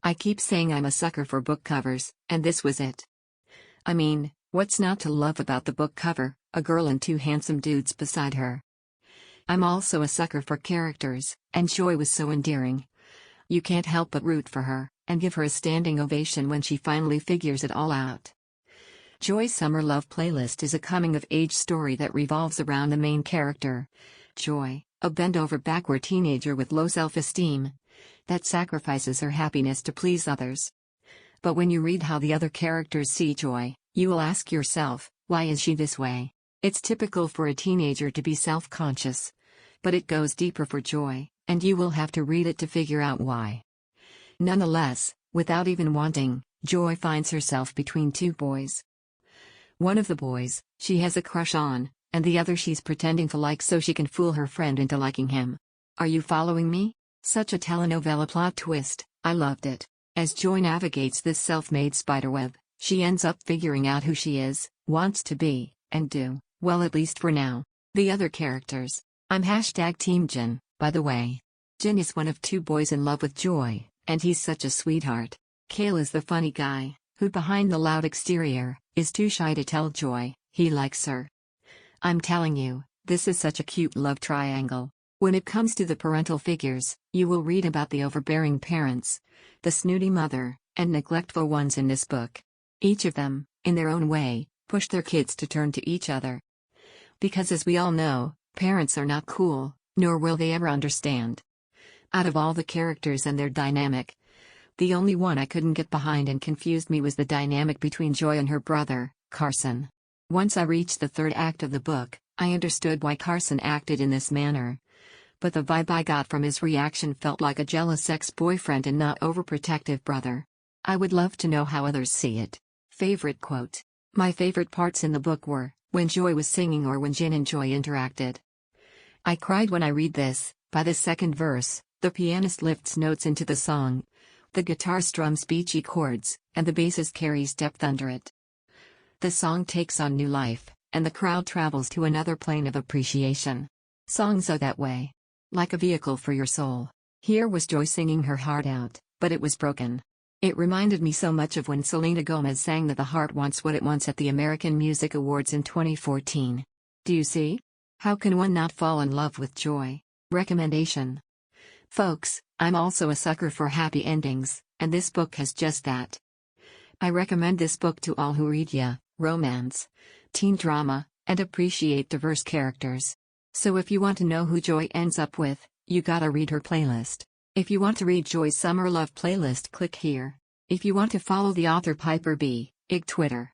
I keep saying I'm a sucker for book covers, and this was it. I mean, what's not to love about the book cover? A girl and two handsome dudes beside her. I'm also a sucker for characters, and Joy was so endearing. You can't help but root for her, and give her a standing ovation when she finally figures it all out. Joy's Summer Love Playlist is a coming-of-age story that revolves around the main character, Joy, a bend-over-backward teenager with low self-esteem that sacrifices her happiness to please others. But when you read how the other characters see Joy, you will ask yourself, why is she this way? It's typical for a teenager to be self-conscious. But it goes deeper for Joy, and you will have to read it to figure out why. Nonetheless, without even wanting, Joy finds herself between two boys. One of the boys, she has a crush on, and the other she's pretending to like so she can fool her friend into liking him. Are you following me? Such a telenovela plot twist, I loved it. As Joy navigates this self-made spiderweb, she ends up figuring out who she is, wants to be, and do, well at least for now. The other characters. I'm #Team Jin, by the way. Jin is one of two boys in love with Joy, and he's such a sweetheart. Kale is the funny guy, who behind the loud exterior, is too shy to tell Joy he likes her. I'm telling you, this is such a cute love triangle. When it comes to the parental figures, you will read about the overbearing parents, the snooty mother, and neglectful ones in this book. Each of them, in their own way, push their kids to turn to each other. Because as we all know, parents are not cool, nor will they ever understand. Out of all the characters and their dynamic, the only one I couldn't get behind and confused me was the dynamic between Joy and her brother, Carson. Once I reached the third act of the book, I understood why Carson acted in this manner. But the vibe I got from his reaction felt like a jealous ex-boyfriend and not overprotective brother. I would love to know how others see it. Favorite quote. My favorite parts in the book were when Joy was singing or when Jin and Joy interacted. I cried when I read this. By the second verse, the pianist lifts notes into the song. The guitar strums beachy chords, and the bassist carries depth under it. The song takes on new life, and the crowd travels to another plane of appreciation. Songs are that way. Like a vehicle for your soul. Here was Joy singing her heart out, but it was broken. It reminded me so much of when Selena Gomez sang that the heart wants what it wants at the American Music Awards in 2014. Do you see? How can one not fall in love with Joy? Recommendation. Folks, I'm also a sucker for happy endings, and this book has just that. I recommend this book to all who read romance, teen drama, and appreciate diverse characters. So if you want to know who Joy ends up with, you gotta read her playlist. If you want to read Joy's Summer Love Playlist, click here. If you want to follow the author Piper B. Ig Twitter.